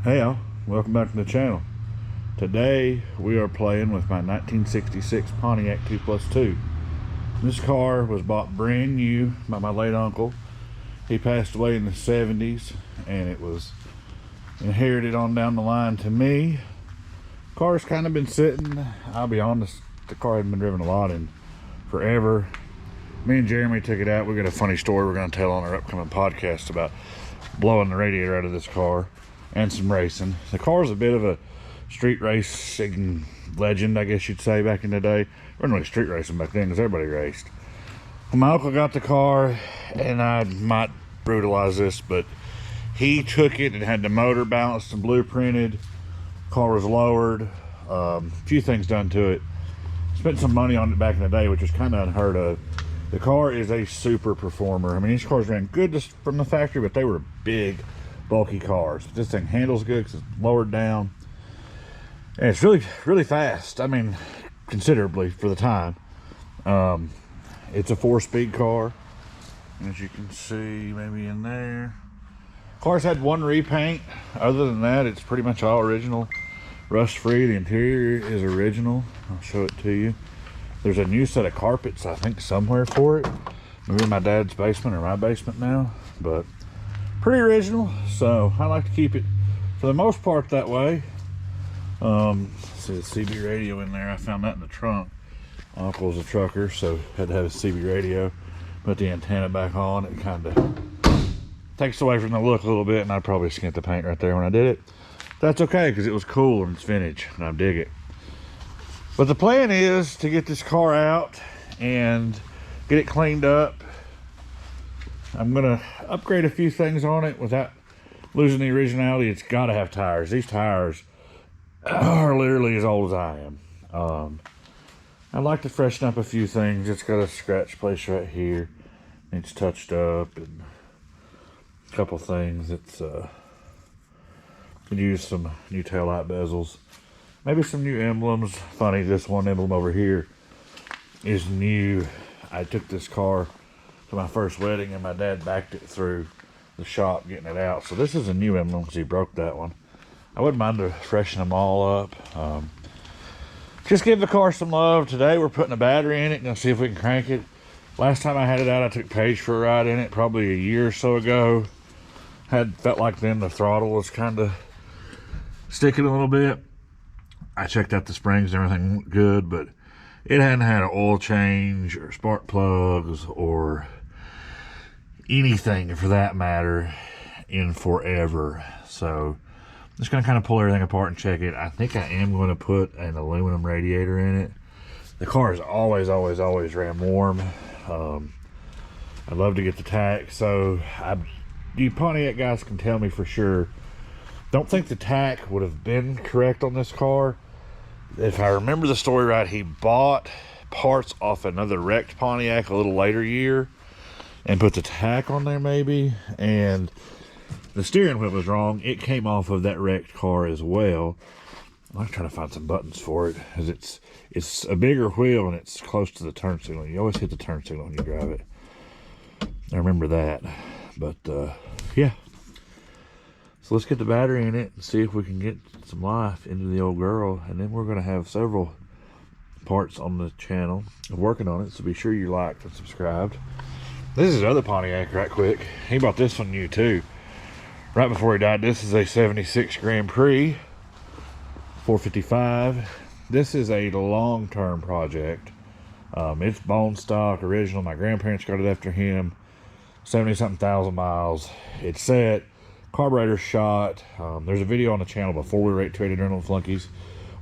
Hey y'all, welcome back to the channel. Today we are playing with my 1966 Pontiac 2+2. This car was bought brand new by my late uncle. He passed away in the 70s and it was inherited on down the line to me. Car's kind of been sitting. I'll be honest, the car hadn't been driven a lot in forever. Me and Jeremy took it out. We got a funny story we're going to tell on our upcoming podcast about blowing the radiator out of this car and some racing. The car's a bit of a street racing legend, I guess you'd say, back in the day. It wasn't really street racing back then because everybody raced. Well, my uncle got the car, and I might brutalize this, but he took it and had the motor balanced and blueprinted. Car was lowered, a few things done to it. Spent some money on it back in the day, which was kind of unheard of. The car is a super performer. I mean, these cars ran good just from the factory, but they were big, bulky cars. This thing handles good because it's lowered down, and it's really fast. I mean, considerably for the time. It's a 4-speed car, as you can see maybe in there. Car's had one repaint. Other than that, it's pretty much all original, rust free. The interior is original. I'll show it to you. There's a new set of carpets, I think, somewhere for it. Maybe in my dad's basement or my basement now, but pretty original. So I like to keep it for the most part that way. See the CB radio in there. I found that in the trunk. My uncle's a trucker, so had to have a CB radio. Put the antenna back on. It kind of takes away from the look a little bit, and I probably skint the paint right there when I did it. That's okay because it was cool and it's vintage, and I dig it. But the plan is to get this car out and get it cleaned up. I'm gonna upgrade a few things on it without losing the originality. It's gotta have tires. These tires are literally as old as I am. I'd like to freshen up a few things. It's got a scratch place right here. It's touched up, and a couple things. It's could use some new taillight bezels. Maybe some new emblems. Funny, this one emblem over here is new. I took this car to my first wedding and my dad backed it through the shop getting it out. So this is a new emblem because he broke that one. I wouldn't mind to freshen them all up. Just give the car some love. Today we're putting a battery in it and see if we can crank it. Last time I had it out, I took Paige for a ride in it probably a year or so ago. Felt like then the throttle was kind of sticking a little bit. I checked out the springs and everything looked good, but it hadn't had an oil change or spark plugs or anything for that matter in forever. So I'm just going to kind of pull everything apart and check it. I think I am going to put an aluminum radiator in it. The car has always ran warm. I'd love to get the tack. So you Pontiac guys can tell me for sure. Don't think the tack would have been correct on this car. If I remember the story right, he bought parts off another wrecked Pontiac a little later year and put the tack on there maybe, and the steering wheel was wrong. It came off of that wrecked car as well. I'm trying to find some buttons for it because it's a bigger wheel and it's close to the turn signal. You always hit the turn signal when you drive it. I remember that, but yeah. So let's get the battery in it and see if we can get some life into the old girl. And then we're going to have several parts on the channel. I'm working on it, so be sure you liked and subscribed. This is other Pontiac right quick. He bought this one new too. Right before he died. This is a 76 Grand Prix 455. This is a long-term project. It's bone stock, original. My grandparents got it after him. 70-something thousand miles. It's set. Carburetor shot. There's a video on the channel before we were at 280 Adrenaline Flunkies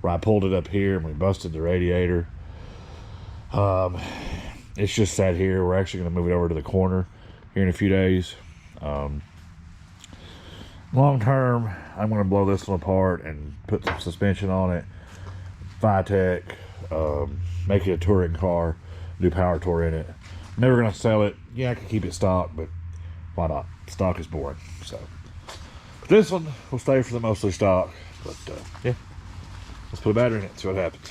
where I pulled it up here and we busted the radiator. It's just sat here. We're actually going to move it over to the corner here in a few days. Long term, I'm going to blow this one apart and put some suspension on it. Vitec, make it a touring car, do power tour in it. Never going to sell it. Yeah, I could keep it stock, but why not? Stock is boring. So this one will stay for the mostly stock, but yeah, let's put a battery in it and see what happens.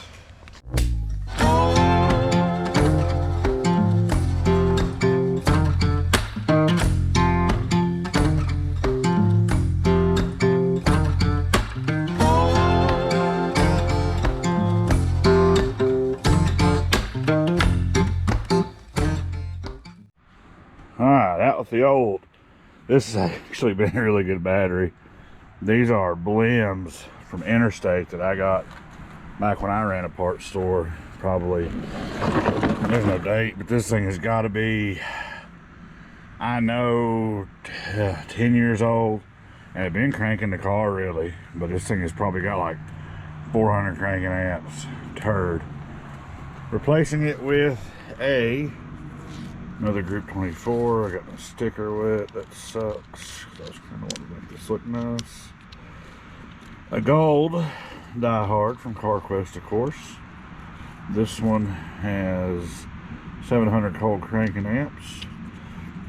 the old. This has actually been a really good battery. These are Blims from Interstate that I got back when I ran a parts store. Probably, there's no date, but this thing has got to be, I know, 10 years old. And I've been cranking the car really, but this thing has probably got like 400 cranking amps. Turd. Replacing it with another Group 24. I got my sticker with it. That sucks. I was kind of wanting to make this look nice. A gold Die Hard from CarQuest, of course. This one has 700 cold cranking amps,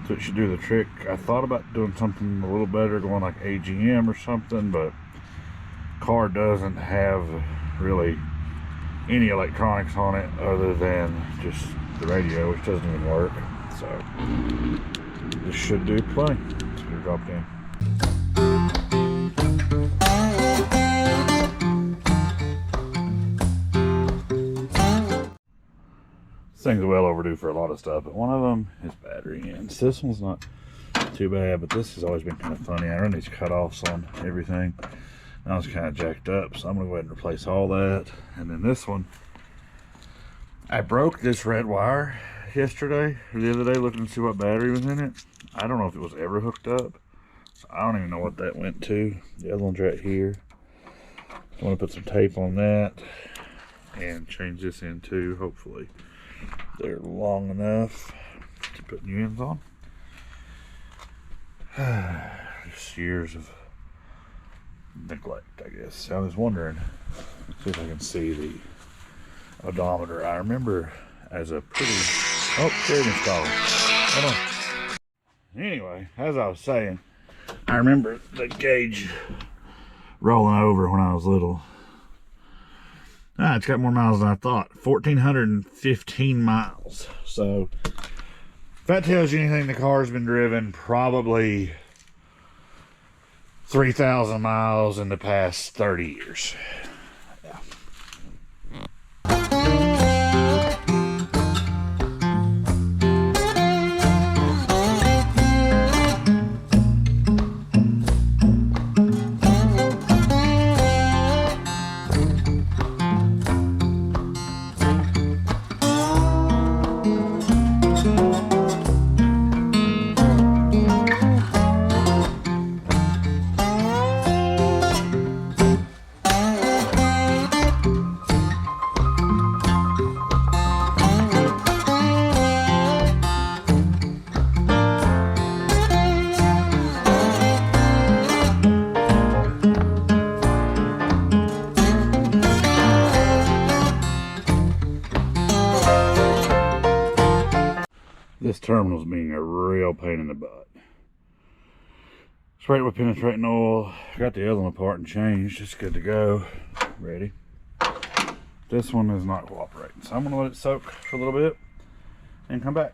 so it should do the trick. I thought about doing something a little better, going like AGM or something, but car doesn't have really any electronics on it other than just the radio, which doesn't even work. So this should do plenty. Let's get it dropped in. This thing's well overdue for a lot of stuff, but one of them is battery ends. This one's not too bad, but this has always been kind of funny. I run these cutoffs on everything. Now it's kind of jacked up, so I'm gonna go ahead and replace all that. And then this one, I broke this red wire yesterday or the other day looking to see what battery was in it. I don't know if it was ever hooked up, so I don't even know what that went to. The other one's right here. I want to put some tape on that and change this in too. Hopefully they're long enough to put new ends on. Just years of neglect, I guess. I was wondering, see if I can see the odometer. I remember as a pretty, oh, carrying collar. Hold on. Anyway, as I was saying, I remember the gauge rolling over when I was little. It's got more miles than I thought. 1,415 miles. So if that tells you anything, the car's been driven probably 3,000 miles in the past 30 years. Yeah. This terminal's being a real pain in the butt. Sprayed with penetrating oil. Got the other one apart and changed. It's good to go. Ready. This one is not cooperating, so I'm gonna let it soak for a little bit and come back.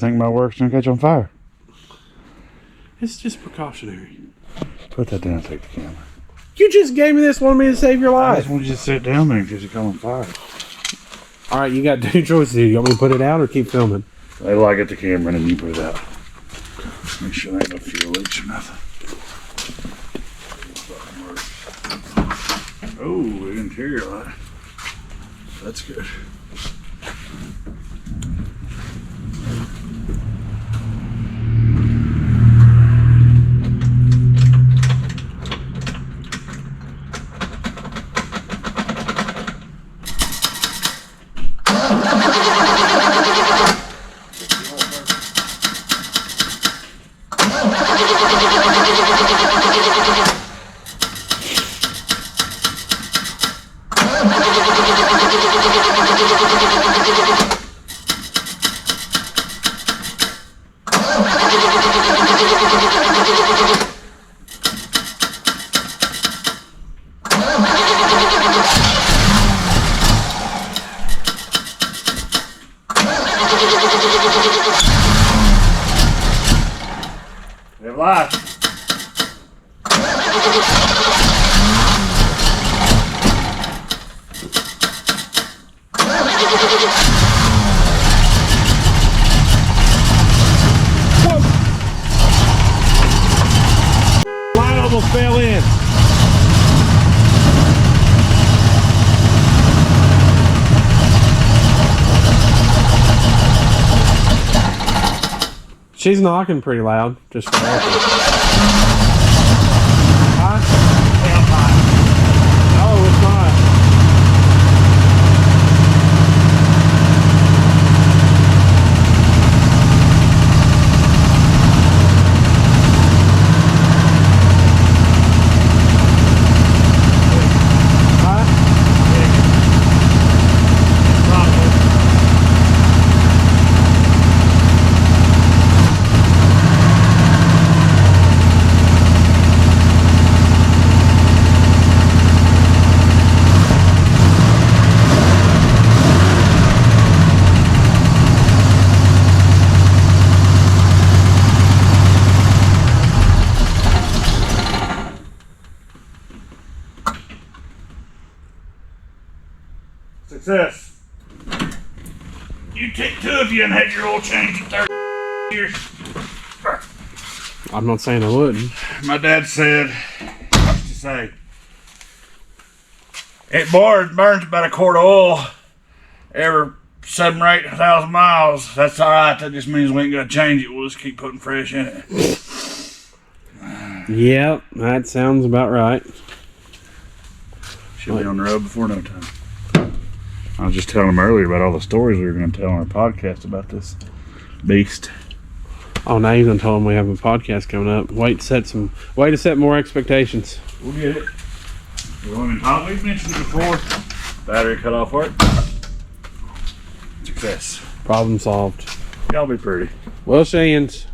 think my work's gonna catch on fire. It's just precautionary. Put that down and take the camera. You just gave me this, wanted me to save your I life. just want you to sit down there in case it come on fire. All right, you got two choices here. You want me to put it out or keep filming? They like it the camera and then you put it out. Make sure there ain't no fuel leaks or nothing. Oh, the interior light. That's good. It live. Line almost fell in. She's knocking pretty loud, just for that. Huh? Oh, it's not. Success. You take two of you and had your oil change in 30 years. I'm not saying I wouldn't. My dad said, what to say? It burns about a quart of oil every 7,000 or 8,000 miles. That's all right. That just means we ain't gonna change it. We'll just keep putting fresh in it. Yep, that sounds about right. Should be on the road before no time. I was just telling him earlier about all the stories we were going to tell on our podcast about this beast. Oh, now you're gonna tell them we have a podcast coming up. Way to set more expectations. We'll get it. We've mentioned it before. Battery cut off work. Success. Problem solved. Y'all be pretty. Well, Shans.